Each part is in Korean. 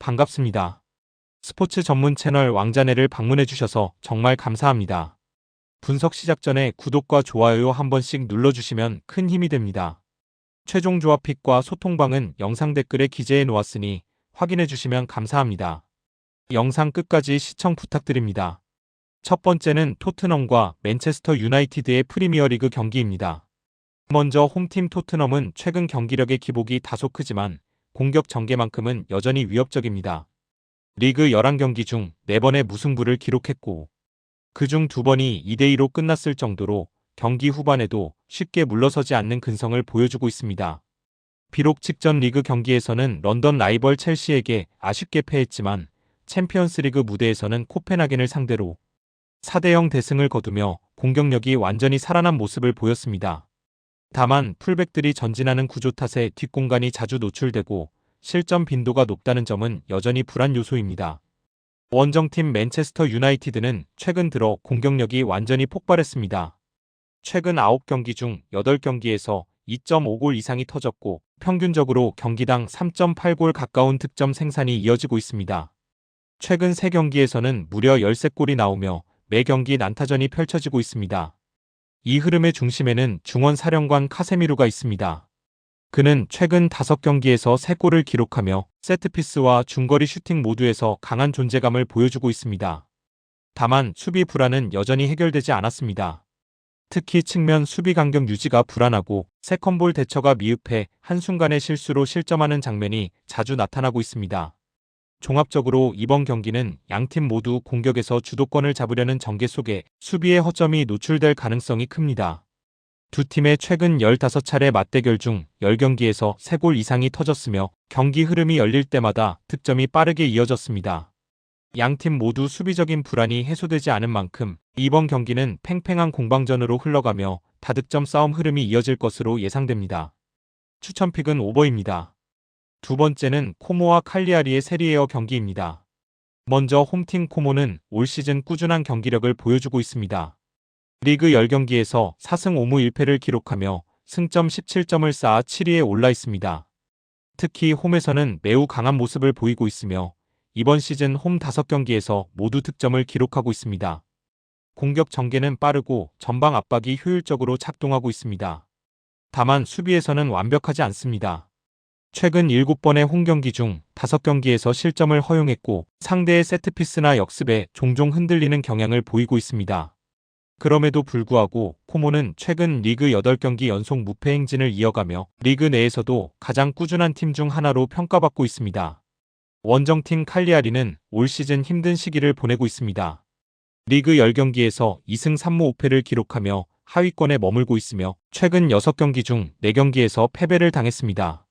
반갑습니다. 스포츠 전문 채널 왕자네를 방문해주셔서 정말 감사합니다. 분석 시작 전에 구독과 좋아요 한 번씩 눌러주시면 큰 힘이 됩니다. 최종 조합픽과 소통방은 영상 댓글에 기재해 놓았으니 확인해주시면 감사합니다. 영상 끝까지 시청 부탁드립니다. 첫 번째는 토트넘과 맨체스터 유나이티드의 프리미어리그 경기입니다. 먼저 홈팀 토트넘은 최근 경기력의 기복이 다소 크지만 공격 전개만큼은 여전히 위협적입니다. 리그 11경기 중 4번의 무승부를 기록했고 그중 2번이 2대2로 끝났을 정도로 경기 후반에도 쉽게 물러서지 않는 근성을 보여주고 있습니다. 비록 직전 리그 경기에서는 런던 라이벌 첼시에게 아쉽게 패했지만 챔피언스리그 무대에서는 코펜하겐을 상대로 4대0 대승을 거두며 공격력이 완전히 살아난 모습을 보였습니다. 다만 풀백들이 전진하는 구조 탓에 뒷공간이 자주 노출되고 실점 빈도가 높다는 점은 여전히 불안 요소입니다. 원정팀 맨체스터 유나이티드는 최근 들어 공격력이 완전히 폭발했습니다. 최근 9경기 중 8경기에서 2.5골 이상이 터졌고 평균적으로 경기당 3.8골 가까운 득점 생산이 이어지고 있습니다. 최근 3경기에서는 무려 13골이 나오며 매 경기 난타전이 펼쳐지고 있습니다. 이 흐름의 중심에는 중원 사령관 카세미루가 있습니다. 그는 최근 5경기에서 3골을 기록하며 세트피스와 중거리 슈팅 모두에서 강한 존재감을 보여주고 있습니다. 다만 수비 불안은 여전히 해결되지 않았습니다. 특히 측면 수비 간격 유지가 불안하고 세컨볼 대처가 미흡해 한순간의 실수로 실점하는 장면이 자주 나타나고 있습니다. 종합적으로 이번 경기는 양팀 모두 공격에서 주도권을 잡으려는 전개 속에 수비의 허점이 노출될 가능성이 큽니다. 두 팀의 최근 15차례 맞대결 중 10경기에서 3골 이상이 터졌으며 경기 흐름이 열릴 때마다 득점이 빠르게 이어졌습니다. 양팀 모두 수비적인 불안이 해소되지 않은 만큼 이번 경기는 팽팽한 공방전으로 흘러가며 다득점 싸움 흐름이 이어질 것으로 예상됩니다. 추천픽은 오버입니다. 두 번째는 코모와 칼리아리의 세리에어 경기입니다. 먼저 홈팀 코모는 올 시즌 꾸준한 경기력을 보여주고 있습니다. 리그 10경기에서 4승 5무 1패를 기록하며 승점 17점을 쌓아 7위에 올라 있습니다. 특히 홈에서는 매우 강한 모습을 보이고 있으며 이번 시즌 홈 5경기에서 모두 득점을 기록하고 있습니다. 공격 전개는 빠르고 전방 압박이 효율적으로 작동하고 있습니다. 다만 수비에서는 완벽하지 않습니다. 최근 7번의 홈경기 중 5경기에서 실점을 허용했고 상대의 세트피스나 역습에 종종 흔들리는 경향을 보이고 있습니다. 그럼에도 불구하고 코모는 최근 리그 8경기 연속 무패 행진을 이어가며 리그 내에서도 가장 꾸준한 팀 중 하나로 평가받고 있습니다. 원정팀 칼리아리는 올 시즌 힘든 시기를 보내고 있습니다. 리그 10경기에서 2승 3무 5패를 기록하며 하위권에 머물고 있으며 최근 6경기 중 4경기에서 패배를 당했습니다.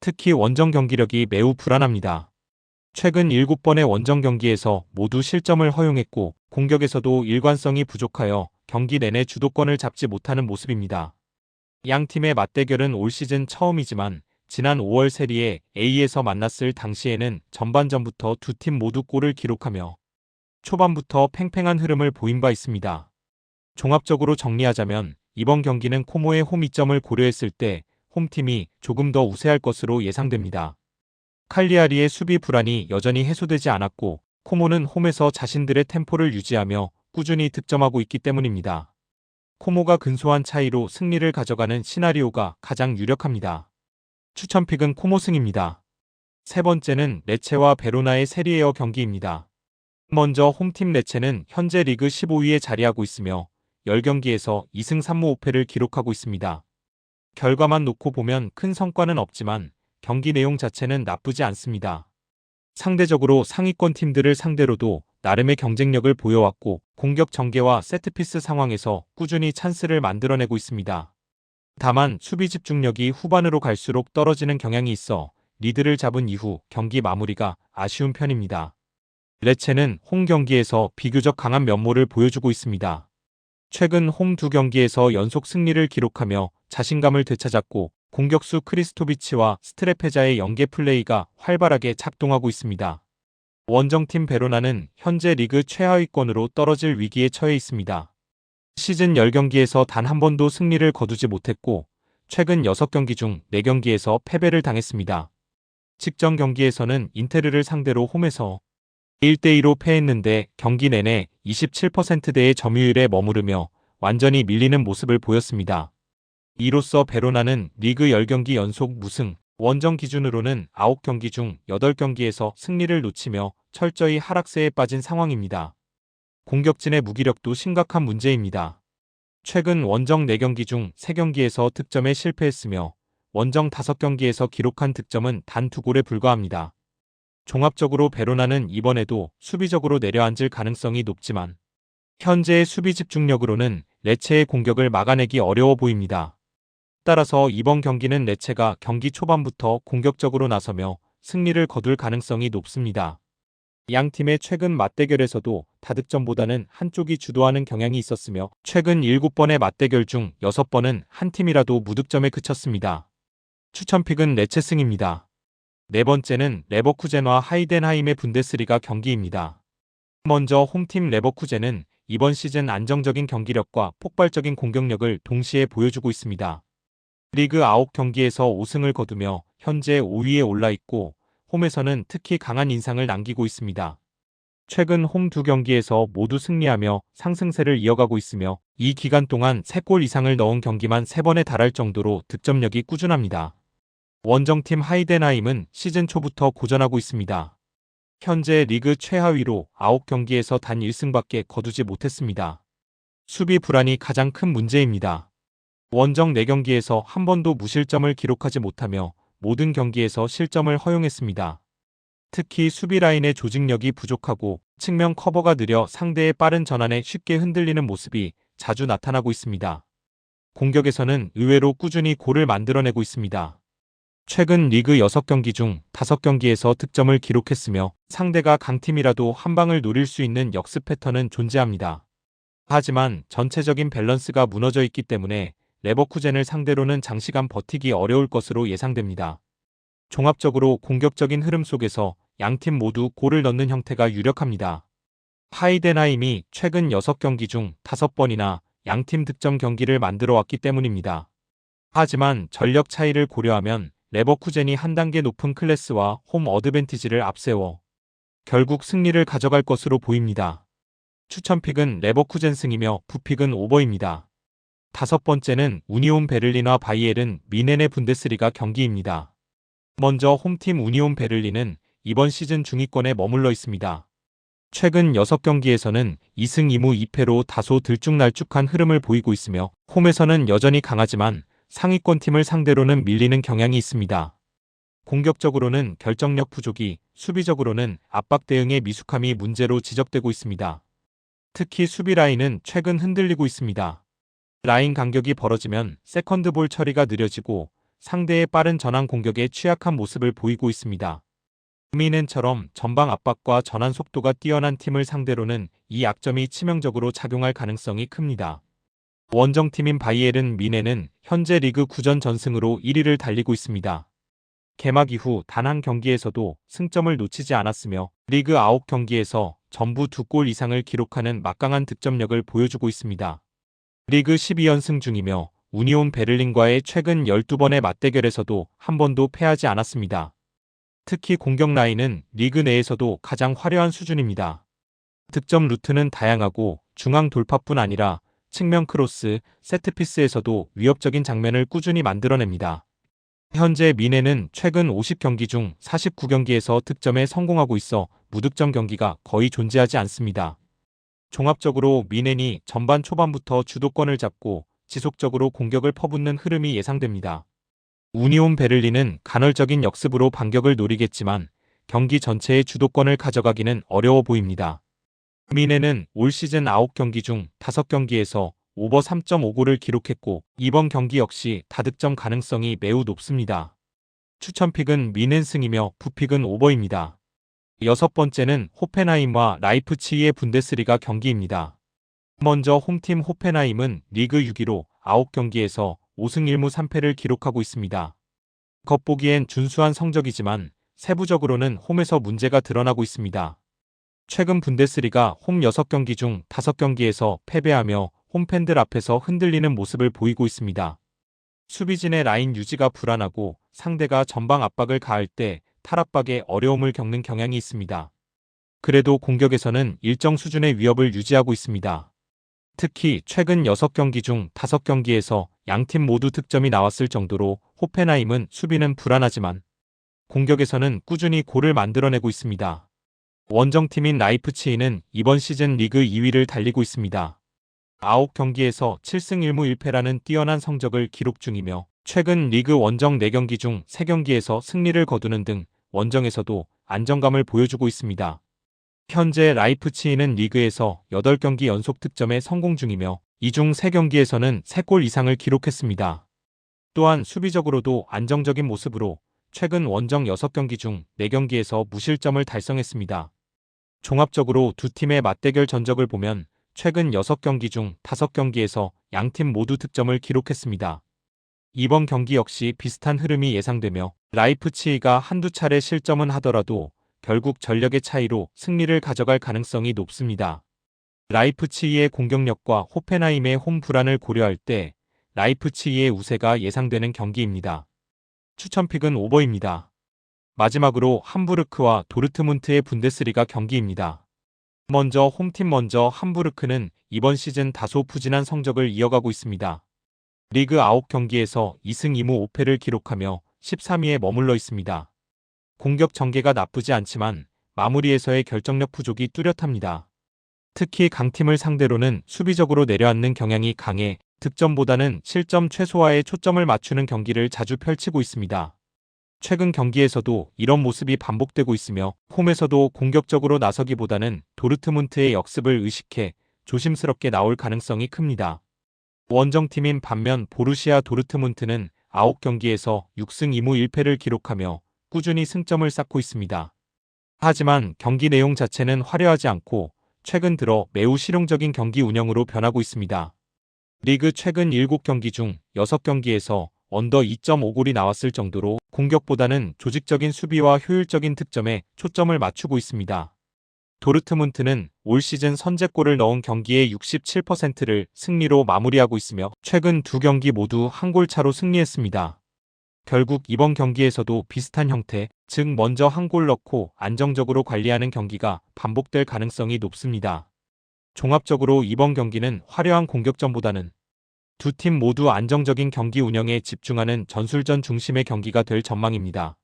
특히 원정 경기력이 매우 불안합니다. 최근 7번의 원정 경기에서 모두 실점을 허용했고 공격에서도 일관성이 부족하여 경기 내내 주도권을 잡지 못하는 모습입니다. 양 팀의 맞대결은 올 시즌 처음이지만 지난 5월 세리에 A에서 만났을 당시에는 전반전부터 두 팀 모두 골을 기록하며 초반부터 팽팽한 흐름을 보인 바 있습니다. 종합적으로 정리하자면 이번 경기는 코모의 홈 이점을 고려했을 때 홈팀이 조금 더 우세할 것으로 예상됩니다. 칼리아리의 수비 불안이 여전히 해소되지 않았고 코모는 홈에서 자신들의 템포를 유지하며 꾸준히 득점하고 있기 때문입니다. 코모가 근소한 차이로 승리를 가져가는 시나리오가 가장 유력합니다. 추천픽은 코모승입니다. 세 번째는 레체와 베로나의 세리에어 경기입니다. 먼저 홈팀 레체는 현재 리그 15위에 자리하고 있으며 10경기에서 2승 3무 5패를 기록하고 있습니다. 결과만 놓고 보면 큰 성과는 없지만 경기 내용 자체는 나쁘지 않습니다. 상대적으로 상위권 팀들을 상대로도 나름의 경쟁력을 보여왔고 공격 전개와 세트피스 상황에서 꾸준히 찬스를 만들어내고 있습니다. 다만 수비 집중력이 후반으로 갈수록 떨어지는 경향이 있어 리드를 잡은 이후 경기 마무리가 아쉬운 편입니다. 레체는 홈 경기에서 비교적 강한 면모를 보여주고 있습니다. 최근 홈 2경기에서 연속 승리를 기록하며 자신감을 되찾았고 공격수 크리스토비치와 스트레페자의 연계 플레이가 활발하게 작동하고 있습니다. 원정팀 베로나는 현재 리그 최하위권으로 떨어질 위기에 처해 있습니다. 시즌 10경기에서 단 한 번도 승리를 거두지 못했고 최근 6경기 중 4경기에서 패배를 당했습니다. 직전 경기에서는 인테르를 상대로 홈에서 1대2로 패했는데 경기 내내 27%대의 점유율에 머무르며 완전히 밀리는 모습을 보였습니다. 이로써 베로나는 리그 10경기 연속 무승, 원정 기준으로는 9경기 중 8경기에서 승리를 놓치며 철저히 하락세에 빠진 상황입니다. 공격진의 무기력도 심각한 문제입니다. 최근 원정 4경기 중 3경기에서 득점에 실패했으며 원정 5경기에서 기록한 득점은 단 2골에 불과합니다. 종합적으로 베로나는 이번에도 수비적으로 내려앉을 가능성이 높지만 현재의 수비 집중력으로는 레체의 공격을 막아내기 어려워 보입니다. 따라서 이번 경기는 레체가 경기 초반부터 공격적으로 나서며 승리를 거둘 가능성이 높습니다. 양 팀의 최근 맞대결에서도 다득점보다는 한쪽이 주도하는 경향이 있었으며 최근 7번의 맞대결 중 6번은 한 팀이라도 무득점에 그쳤습니다. 추천픽은 레체승입니다. 네 번째는 레버쿠젠과 하이덴하임의 분데스리가 경기입니다. 먼저 홈팀 레버쿠젠은 이번 시즌 안정적인 경기력과 폭발적인 공격력을 동시에 보여주고 있습니다. 리그 9경기에서 5승을 거두며 현재 5위에 올라 있고 홈에서는 특히 강한 인상을 남기고 있습니다. 최근 홈 2경기에서 모두 승리하며 상승세를 이어가고 있으며 이 기간 동안 3골 이상을 넣은 경기만 3번에 달할 정도로 득점력이 꾸준합니다. 원정팀 하이덴하임은 시즌 초부터 고전하고 있습니다. 현재 리그 최하위로 9경기에서 단 1승밖에 거두지 못했습니다. 수비 불안이 가장 큰 문제입니다. 원정 4경기에서 한 번도 무실점을 기록하지 못하며 모든 경기에서 실점을 허용했습니다. 특히 수비 라인의 조직력이 부족하고 측면 커버가 느려 상대의 빠른 전환에 쉽게 흔들리는 모습이 자주 나타나고 있습니다. 공격에서는 의외로 꾸준히 골을 만들어내고 있습니다. 최근 리그 6경기 중 5경기에서 득점을 기록했으며 상대가 강팀이라도 한 방을 노릴 수 있는 역습 패턴은 존재합니다. 하지만 전체적인 밸런스가 무너져 있기 때문에 레버쿠젠을 상대로는 장시간 버티기 어려울 것으로 예상됩니다. 종합적으로 공격적인 흐름 속에서 양팀 모두 골을 넣는 형태가 유력합니다. 하이덴하임이 최근 6경기 중 5번이나 양팀 득점 경기를 만들어 왔기 때문입니다. 하지만 전력 차이를 고려하면 레버쿠젠이 한 단계 높은 클래스와 홈 어드밴티지를 앞세워 결국 승리를 가져갈 것으로 보입니다. 추천픽은 레버쿠젠 승이며 부픽은 오버입니다. 5번째는 우니온 베를린과 바이에른 미넨의 분데스리가 경기입니다. 먼저 홈팀 우니온 베를린은 이번 시즌 중위권에 머물러 있습니다. 최근 6경기에서는 2승 2무 2패로 다소 들쭉날쭉한 흐름을 보이고 있으며 홈에서는 여전히 강하지만 상위권 팀을 상대로는 밀리는 경향이 있습니다. 공격적으로는 결정력 부족이, 수비적으로는 압박 대응의 미숙함이 문제로 지적되고 있습니다. 특히 수비 라인은 최근 흔들리고 있습니다. 라인 간격이 벌어지면 세컨드볼 처리가 느려지고 상대의 빠른 전환 공격에 취약한 모습을 보이고 있습니다. 미넨처럼 전방 압박과 전환 속도가 뛰어난 팀을 상대로는 이 약점이 치명적으로 작용할 가능성이 큽니다. 원정팀인 바이에른 미넨은 현재 리그 9전 전승으로 1위를 달리고 있습니다. 개막 이후 단 한 경기에서도 승점을 놓치지 않았으며 리그 9경기에서 전부 2골 이상을 기록하는 막강한 득점력을 보여주고 있습니다. 리그 12연승 중이며 우니온 베를린과의 최근 12번의 맞대결에서도 한 번도 패하지 않았습니다. 특히 공격 라인은 리그 내에서도 가장 화려한 수준입니다. 득점 루트는 다양하고 중앙 돌파뿐 아니라 측면 크로스, 세트피스에서도 위협적인 장면을 꾸준히 만들어냅니다. 현재 미넨은 최근 50경기 중 49경기에서 득점에 성공하고 있어 무득점 경기가 거의 존재하지 않습니다. 종합적으로 미넨이 전반 초반부터 주도권을 잡고 지속적으로 공격을 퍼붓는 흐름이 예상됩니다. 우니온 베를린은 간헐적인 역습으로 반격을 노리겠지만 경기 전체의 주도권을 가져가기는 어려워 보입니다. 미넨은 올 시즌 9경기 중 5경기에서 오버 3.5골을 기록했고 이번 경기 역시 다득점 가능성이 매우 높습니다. 추천픽은 미넨 승이며 부픽은 오버입니다. 6번째는 호펜하임과 라이프치히의 분데스리가 경기입니다. 먼저 홈팀 호펜하임은 리그 6위로 9경기에서 5승 1무 3패를 기록하고 있습니다. 겉보기엔 준수한 성적이지만 세부적으로는 홈에서 문제가 드러나고 있습니다. 최근 분데스리가 홈 6경기 중 5경기에서 패배하며 홈팬들 앞에서 흔들리는 모습을 보이고 있습니다. 수비진의 라인 유지가 불안하고 상대가 전방 압박을 가할 때 탈압박에 어려움을 겪는 경향이 있습니다. 그래도 공격에서는 일정 수준의 위협을 유지하고 있습니다. 특히 최근 6경기 중 5경기에서 양팀 모두 득점이 나왔을 정도로 호펜하임은 수비는 불안하지만 공격에서는 꾸준히 골을 만들어내고 있습니다. 원정팀인 라이프치히는 이번 시즌 리그 2위를 달리고 있습니다. 9경기에서 7승 1무 1패라는 뛰어난 성적을 기록 중이며 최근 리그 원정 4경기 중 3경기에서 승리를 거두는 등 원정에서도 안정감을 보여주고 있습니다. 현재 라이프치히는 리그에서 8경기 연속 득점에 성공 중이며 이 중 3경기에서는 3골 이상을 기록했습니다. 또한 수비적으로도 안정적인 모습으로 최근 원정 6경기 중 4경기에서 무실점을 달성했습니다. 종합적으로 두 팀의 맞대결 전적을 보면 최근 6경기 중 5경기에서 양팀 모두 득점을 기록했습니다. 이번 경기 역시 비슷한 흐름이 예상되며 라이프치히가 한두 차례 실점은 하더라도 결국 전력의 차이로 승리를 가져갈 가능성이 높습니다. 라이프치히의 공격력과 호펜하임의 홈 불안을 고려할 때 라이프치히의 우세가 예상되는 경기입니다. 추천픽은 오버입니다. 마지막으로 함부르크와 도르트문트의 분데스리가 경기입니다. 먼저 홈팀 함부르크는 이번 시즌 다소 부진한 성적을 이어가고 있습니다. 리그 9경기에서 2승 2무 5패를 기록하며 13위에 머물러 있습니다. 공격 전개가 나쁘지 않지만 마무리에서의 결정력 부족이 뚜렷합니다. 특히 강팀을 상대로는 수비적으로 내려앉는 경향이 강해 득점보다는 실점 최소화에 초점을 맞추는 경기를 자주 펼치고 있습니다. 최근 경기에서도 이런 모습이 반복되고 있으며 홈에서도 공격적으로 나서기보다는 도르트문트의 역습을 의식해 조심스럽게 나올 가능성이 큽니다. 원정팀인 반면 보루시아 도르트문트는 9경기에서 6승 2무 1패를 기록하며 꾸준히 승점을 쌓고 있습니다. 하지만 경기 내용 자체는 화려하지 않고 최근 들어 매우 실용적인 경기 운영으로 변하고 있습니다. 리그 최근 7경기 중 6경기에서 언더 2.5골이 나왔을 정도로 공격보다는 조직적인 수비와 효율적인 득점에 초점을 맞추고 있습니다. 도르트문트는 올 시즌 선제골을 넣은 경기의 67%를 승리로 마무리하고 있으며 최근 2경기 모두 한 골 차로 승리했습니다. 결국 이번 경기에서도 비슷한 형태, 즉 먼저 한 골 넣고 안정적으로 관리하는 경기가 반복될 가능성이 높습니다. 종합적으로 이번 경기는 화려한 공격전보다는 두 팀 모두 안정적인 경기 운영에 집중하는 전술전 중심의 경기가 될 전망입니다.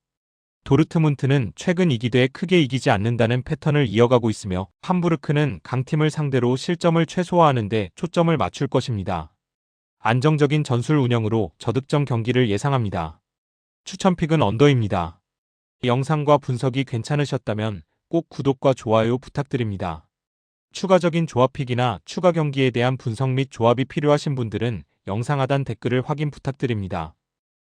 도르트문트는 최근 이기되 크게 이기지 않는다는 패턴을 이어가고 있으며 함부르크는 강팀을 상대로 실점을 최소화하는 데 초점을 맞출 것입니다. 안정적인 전술 운영으로 저득점 경기를 예상합니다. 추천픽은 언더입니다. 영상과 분석이 괜찮으셨다면 꼭 구독과 좋아요 부탁드립니다. 추가적인 조합픽이나 추가 경기에 대한 분석 및 조합이 필요하신 분들은 영상 하단 댓글을 확인 부탁드립니다.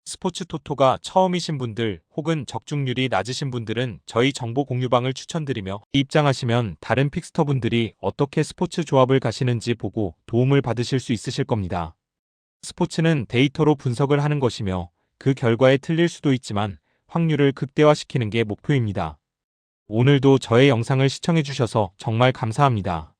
스포츠 토토가 처음이신 분들 혹은 적중률이 낮으신 분들은 저희 정보 공유방을 추천드리며 입장하시면 다른 픽스터분들이 어떻게 스포츠 조합을 가시는지 보고 도움을 받으실 수 있으실 겁니다. 스포츠는 데이터로 분석을 하는 것이며 그 결과에 틀릴 수도 있지만 확률을 극대화시키는 게 목표입니다. 오늘도 저의 영상을 시청해주셔서 정말 감사합니다.